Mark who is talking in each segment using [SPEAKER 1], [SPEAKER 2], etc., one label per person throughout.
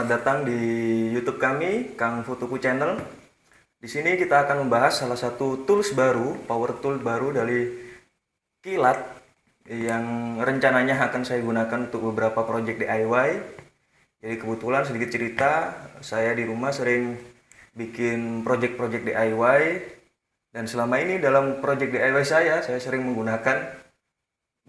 [SPEAKER 1] selamat datang di YouTube kami, Kang Fotoku Channel. Di sini kita akan membahas salah satu tools baru, power tool baru dari kilat yang rencananya akan saya gunakan untuk beberapa project DIY. Jadi kebetulan sedikit cerita, saya di rumah sering bikin project-project DIY dan selama ini dalam project DIY saya sering menggunakan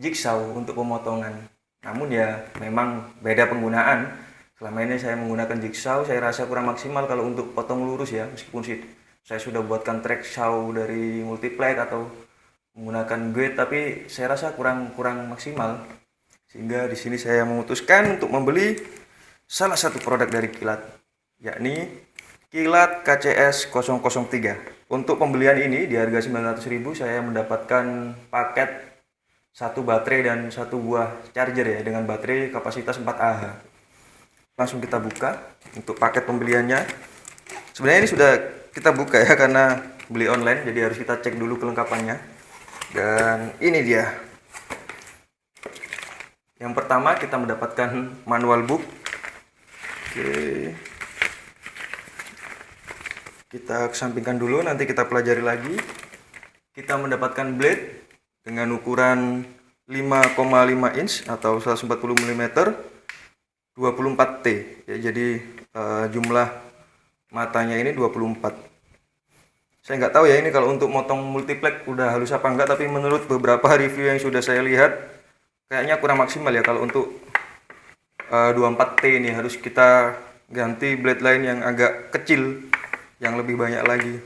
[SPEAKER 1] jigsaw untuk pemotongan. Namun ya memang beda penggunaan. Selama ini saya menggunakan jigsaw, saya rasa kurang maksimal kalau untuk potong lurus ya, meskipun sih saya sudah buatkan track saw dari multiplex atau menggunakan guide, tapi saya rasa kurang maksimal. Sehingga di sini saya memutuskan untuk membeli salah satu produk dari kilat, yakni kilat KCS 003. Untuk pembelian ini di harga 900.000 saya mendapatkan paket satu baterai dan satu buah charger ya, dengan baterai kapasitas 4Ah. Langsung kita buka untuk paket pembeliannya. Sebenarnya ini sudah kita buka ya, karena beli online jadi harus kita cek dulu kelengkapannya. Dan ini dia. Yang pertama kita mendapatkan manual book. Oke. Kita kesampingkan dulu, nanti kita pelajari lagi. Kita mendapatkan blade dengan ukuran 5,5 inch atau 140 mm 24T ya, jadi jumlah matanya ini 24. Saya nggak tahu ya ini kalau untuk motong multiplex udah halus apa enggak, tapi menurut beberapa review yang sudah saya lihat kayaknya kurang maksimal ya. Kalau untuk 24T ini harus kita ganti blade lain yang agak kecil, yang lebih banyak lagi.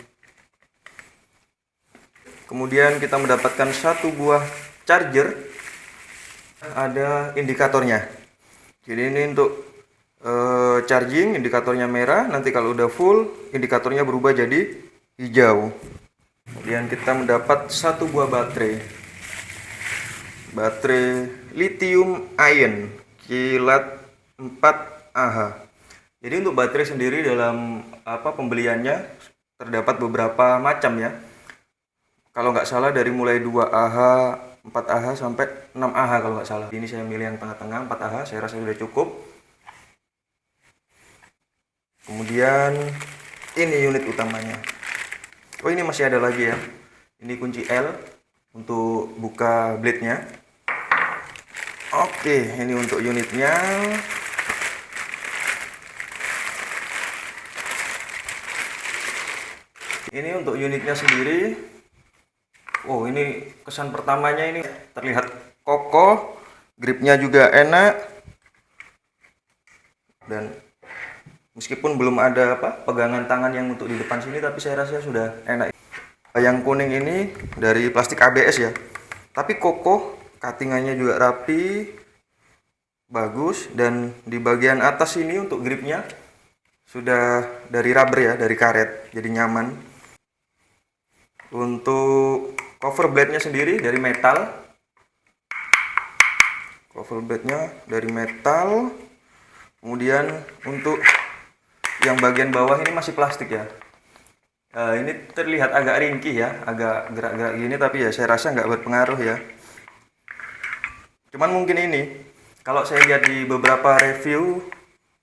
[SPEAKER 1] Kemudian kita mendapatkan satu buah charger, ada indikatornya. Jadi ini untuk charging, indikatornya merah. Nanti kalau udah full, indikatornya berubah jadi hijau. Kemudian kita mendapat satu buah baterai lithium ion kilat 4Ah. Jadi untuk baterai sendiri dalam pembeliannya terdapat beberapa macam ya. Kalau nggak salah dari mulai 2Ah, 4Ah sampai 6Ah kalau nggak salah. Ini saya milih yang tengah-tengah 4Ah, saya rasa sudah cukup. Kemudian ini unit utamanya. Oh, ini masih ada lagi ya. Ini kunci L untuk buka blade-nya. Oke, ini untuk unitnya. Ini untuk unitnya sendiri. Oh, ini kesan pertamanya ini terlihat kokoh, gripnya juga enak, dan meskipun belum ada pegangan tangan yang untuk di depan sini, tapi saya rasa sudah enak. Yang kuning ini dari plastik ABS ya, tapi kokoh, cuttingannya juga rapi, bagus, dan di bagian atas ini untuk gripnya sudah dari rubber ya, dari karet, jadi nyaman. Untuk cover blade-nya sendiri dari metal. Cover blade-nya dari metal. Kemudian untuk yang bagian bawah ini masih plastik ya. Ini terlihat agak ringkih ya, agak gerak-gerak gini, tapi ya saya rasa nggak berpengaruh ya. Cuman mungkin ini, kalau saya lihat di beberapa review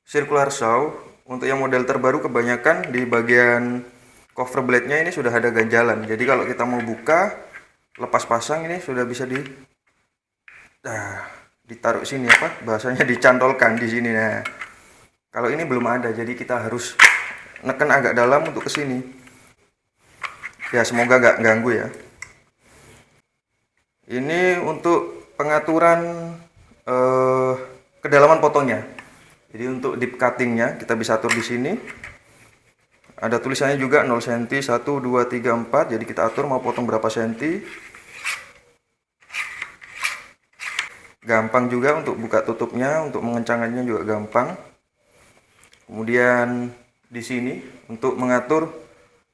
[SPEAKER 1] circular saw, untuk yang model terbaru kebanyakan di bagian cover blade-nya ini sudah ada ganjalan. Jadi kalau kita mau buka, lepas pasang ini sudah bisa ditaruh sini bahasanya dicantolkan di sini. Nah, kalau ini belum ada, jadi kita harus neken agak dalam untuk ke sini. Ya, semoga nggak ganggu ya. Ini untuk pengaturan kedalaman potongnya. Jadi untuk deep cuttingnya kita bisa atur di sini. Ada tulisannya juga 0 cm, 1, 2, 3, 4. Jadi kita atur mau potong berapa senti. Gampang juga untuk buka tutupnya, untuk mengencangannya juga gampang. Kemudian di sini untuk mengatur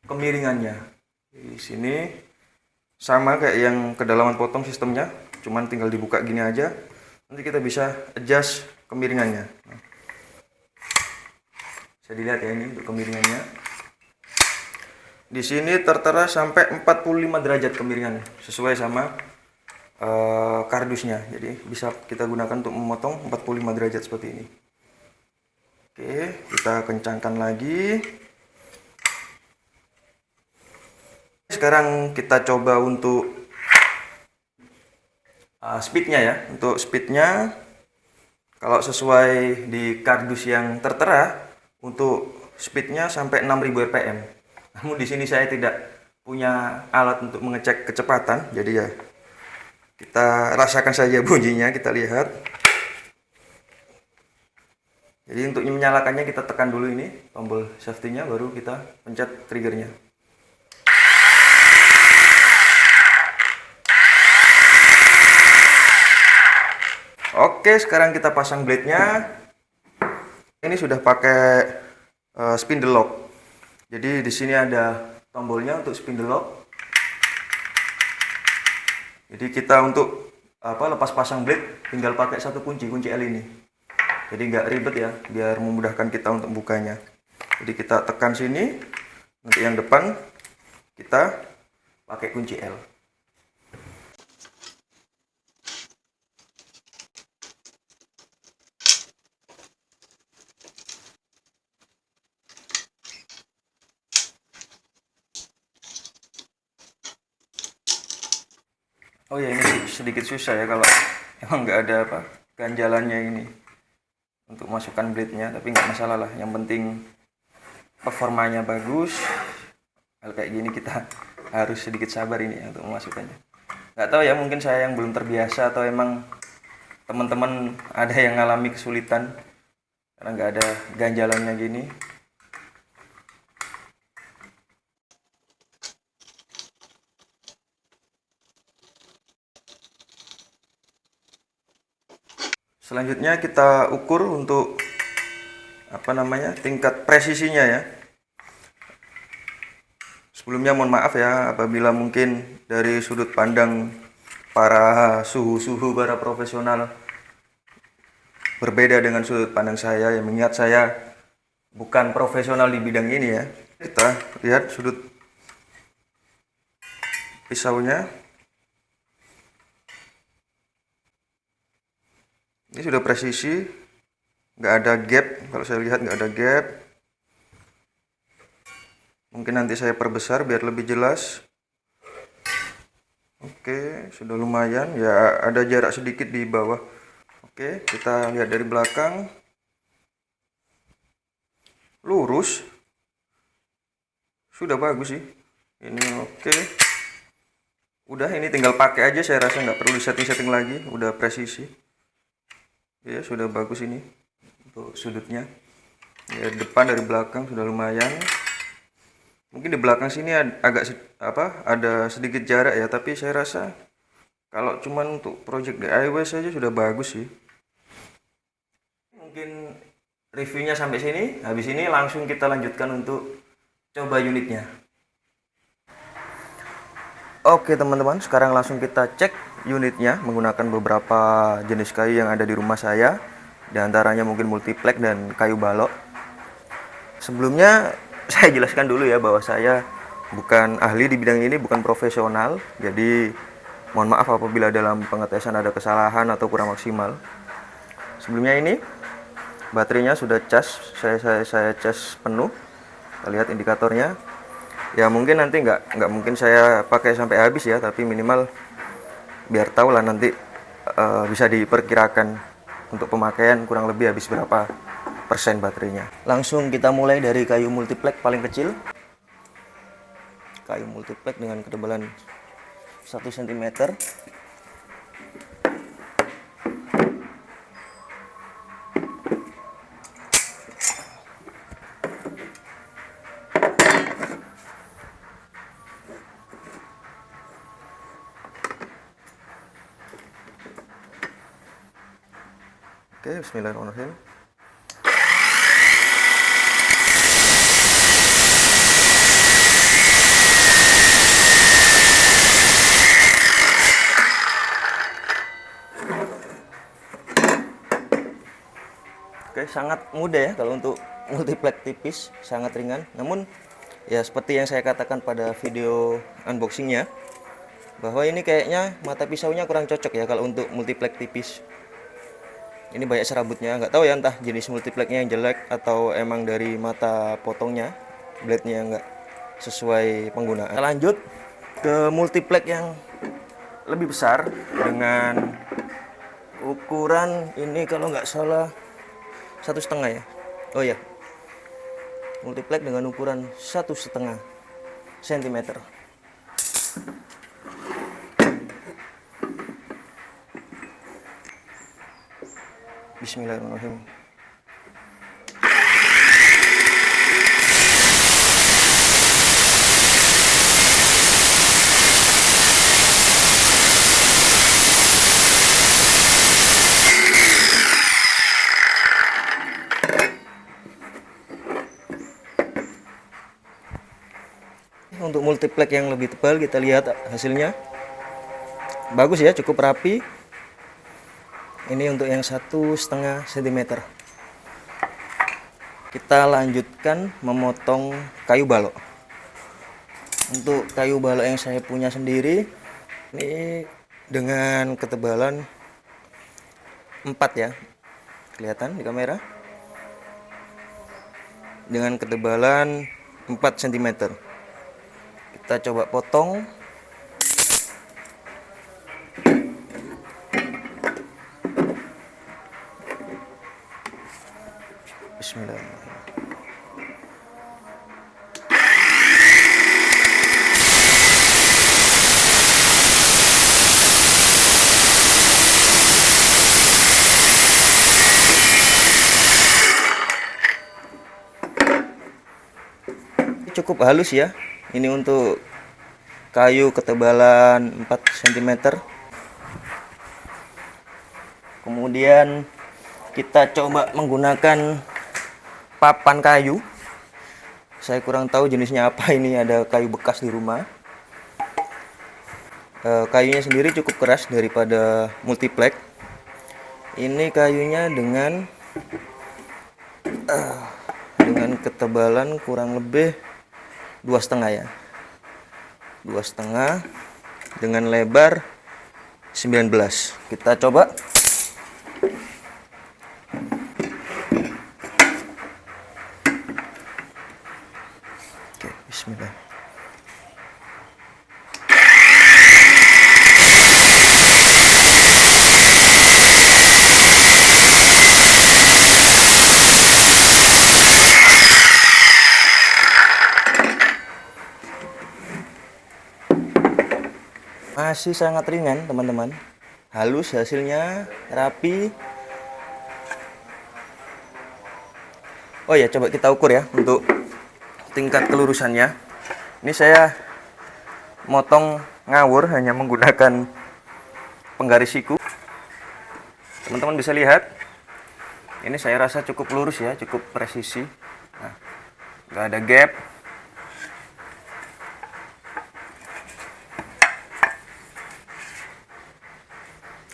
[SPEAKER 1] kemiringannya. Di sini sama kayak yang kedalaman potong sistemnya, cuman tinggal dibuka gini aja. Nanti kita bisa adjust kemiringannya. Bisa dilihat ya ini untuk kemiringannya. Di sini tertera sampai 45 derajat kemiringan sesuai sama kardusnya. Jadi bisa kita gunakan untuk memotong 45 derajat seperti ini. Oke, kita kencangkan lagi. Sekarang kita coba untuk speednya ya. Untuk speednya, kalau sesuai di kardus yang tertera, untuk speednya sampai 6000 rpm. Namun di sini saya tidak punya alat untuk mengecek kecepatan, jadi ya kita rasakan saja bunyinya, kita lihat. Jadi untuk menyalakannya kita tekan dulu ini tombol safety-nya, baru kita pencet triggernya. Oke, sekarang kita pasang blade-nya. Ini sudah pakai spindle lock. Jadi di sini ada tombolnya untuk spindle lock. Jadi kita untuk lepas pasang blade tinggal pakai satu kunci L ini. Jadi nggak ribet ya, biar memudahkan kita untuk bukanya. Jadi kita tekan sini, untuk yang depan kita pakai kunci L. Oh ya, ini sedikit susah ya kalau emang nggak ada ganjalannya ini untuk masukkan blade-nya, tapi nggak masalah lah, yang penting performanya bagus. Hal kayak gini kita harus sedikit sabar ini ya, untuk memasukkannya. Nggak tahu ya, mungkin saya yang belum terbiasa atau emang teman-teman ada yang ngalami kesulitan karena nggak ada ganjalannya gini. Selanjutnya kita ukur untuk tingkat presisinya ya. Sebelumnya mohon maaf ya apabila mungkin dari sudut pandang para para profesional berbeda dengan sudut pandang saya, yang mengingat saya bukan profesional di bidang ini ya. Kita lihat sudut pisaunya. Ini sudah presisi, nggak ada gap. Kalau saya lihat nggak ada gap. Mungkin nanti saya perbesar biar lebih jelas. Oke, sudah lumayan ya, ada jarak sedikit di bawah. Oke, kita lihat dari belakang. Lurus. Sudah bagus sih. Ini oke. Udah, ini tinggal pakai aja, saya rasa nggak perlu disetting-setting lagi, udah presisi. Ya, sudah bagus ini untuk sudutnya. Ya, depan dari belakang sudah lumayan. Mungkin di belakang sini ada sedikit jarak ya, tapi saya rasa kalau cuman untuk project DIY saja sudah bagus sih. Mungkin reviewnya sampai sini. Habis ini langsung kita lanjutkan untuk coba unitnya. Oke teman-teman, sekarang langsung kita cek unitnya menggunakan beberapa jenis kayu yang ada di rumah saya. Di antaranya mungkin multiplex dan kayu balok. Sebelumnya saya jelaskan dulu ya bahwa saya bukan ahli di bidang ini, bukan profesional. Jadi mohon maaf apabila dalam pengetesan ada kesalahan atau kurang maksimal. Sebelumnya ini baterainya sudah cas, saya cas penuh. Kita lihat indikatornya. Ya mungkin nanti nggak mungkin saya pakai sampai habis ya, tapi minimal biar tahu lah nanti bisa diperkirakan untuk pemakaian kurang lebih habis berapa persen baterainya. Langsung kita mulai dari kayu multiplex paling kecil. Kayu multiplex dengan ketebalan 1 cm. Oke, bismillahirrahmanirrahim. Oke, sangat mudah ya kalau untuk multiplex tipis, sangat ringan. Namun ya seperti yang saya katakan pada video unboxingnya, bahwa ini kayaknya mata pisaunya kurang cocok ya kalau untuk multiplex tipis. Ini banyak serabutnya, nggak tahu ya entah jenis multipleknya yang jelek atau emang dari mata potongnya blade-nya nggak sesuai penggunaan. Kita lanjut ke multiplek yang lebih besar dengan ukuran ini kalau nggak salah 1,5 ya. Oh ya, multiplek dengan ukuran 1,5 cm. Bismillahirrahmanirrahim. Untuk multiplek yang lebih tebal kita lihat hasilnya. Bagus ya, cukup rapi. Ini untuk yang 1,5 cm. Kita lanjutkan memotong kayu balok. Untuk kayu balok yang saya punya sendiri ini dengan ketebalan 4 ya. Kelihatan di kamera. Dengan ketebalan 4 cm. Kita coba potong. Bismillahirrahmanirrahim. Cukup halus ya. Ini untuk kayu ketebalan 4 cm. Kemudian kita coba menggunakan papan kayu. Saya kurang tahu jenisnya apa, ini ada kayu bekas di rumah. Kayunya sendiri cukup keras daripada multiplek. Ini kayunya dengan ketebalan kurang lebih 2,5 ya. 2,5 dengan lebar 19. Kita coba. Oke, bismillah. Masih sangat ringan teman-teman, halus hasilnya, rapi. Oh ya, coba kita ukur ya untuk tingkat kelurusannya. Ini saya motong ngawur hanya menggunakan penggaris siku. Teman-teman bisa lihat, ini saya rasa cukup lurus ya, cukup presisi. Nah, nggak ada gap.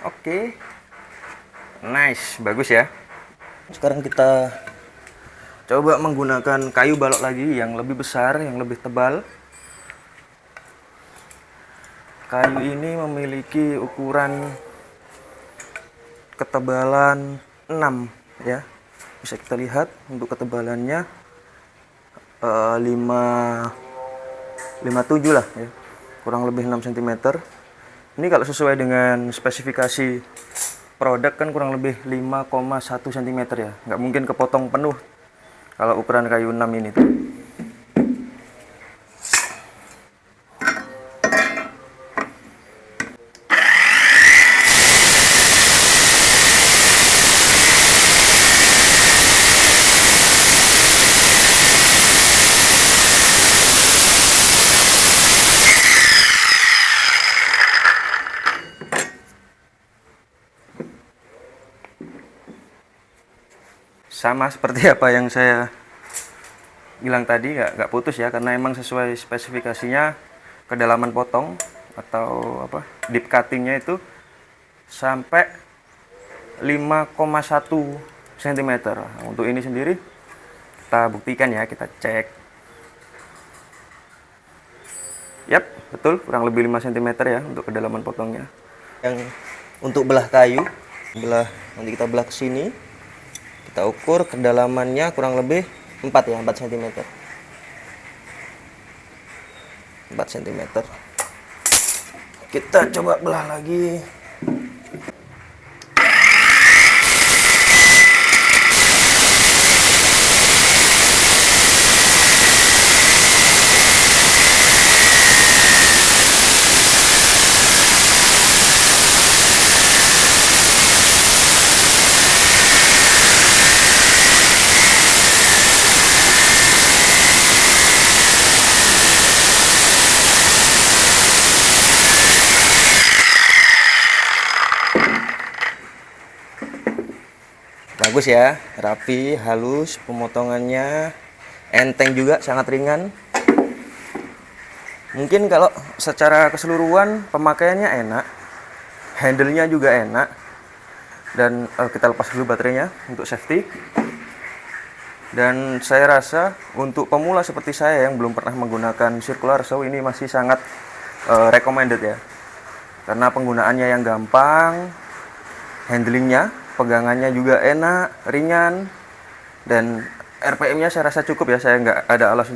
[SPEAKER 1] Oke, nice, bagus ya. Sekarang kita coba menggunakan kayu balok lagi yang lebih besar, yang lebih tebal. Kayu ini memiliki ukuran ketebalan 6 ya. Bisa kita lihat untuk ketebalannya 5,57 lah ya. Kurang lebih 6 cm. Ini kalau sesuai dengan spesifikasi produk kan kurang lebih 5,1 cm ya. Nggak mungkin kepotong penuh kalau ukuran kayu 6 ini tuh. Sama seperti apa yang saya bilang tadi, nggak putus ya, karena emang sesuai spesifikasinya. Kedalaman potong atau apa, deep cuttingnya itu sampai 5,1 cm. Untuk ini sendiri kita buktikan ya, kita cek. Yap, betul, kurang lebih 5 cm ya untuk kedalaman potongnya. Yang untuk belah kayu Nanti kita belah ke sini, kita ukur kedalamannya kurang lebih 4 cm. 4 cm. Kita coba belah lagi. Bagus ya, rapi, halus, pemotongannya enteng juga, sangat ringan. Mungkin kalau secara keseluruhan pemakaiannya enak, handle-nya juga enak. Dan kita lepas dulu baterainya untuk safety. Dan saya rasa untuk pemula seperti saya yang belum pernah menggunakan circular saw ini masih sangat recommended ya. Karena penggunaannya yang gampang, handlingnya, pegangannya juga enak, ringan, dan RPM-nya saya rasa cukup ya. Saya nggak ada alat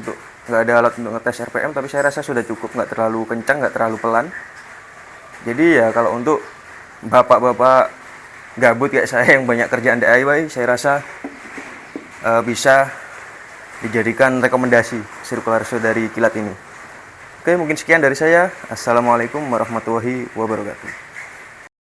[SPEAKER 1] untuk ngetes RPM, tapi saya rasa sudah cukup, nggak terlalu kencang, nggak terlalu pelan. Jadi ya kalau untuk bapak-bapak gabut kayak saya yang banyak kerjaan DIY, saya rasa bisa dijadikan rekomendasi circular saw dari Kilat ini. Oke, mungkin sekian dari saya. Assalamualaikum warahmatullahi wabarakatuh.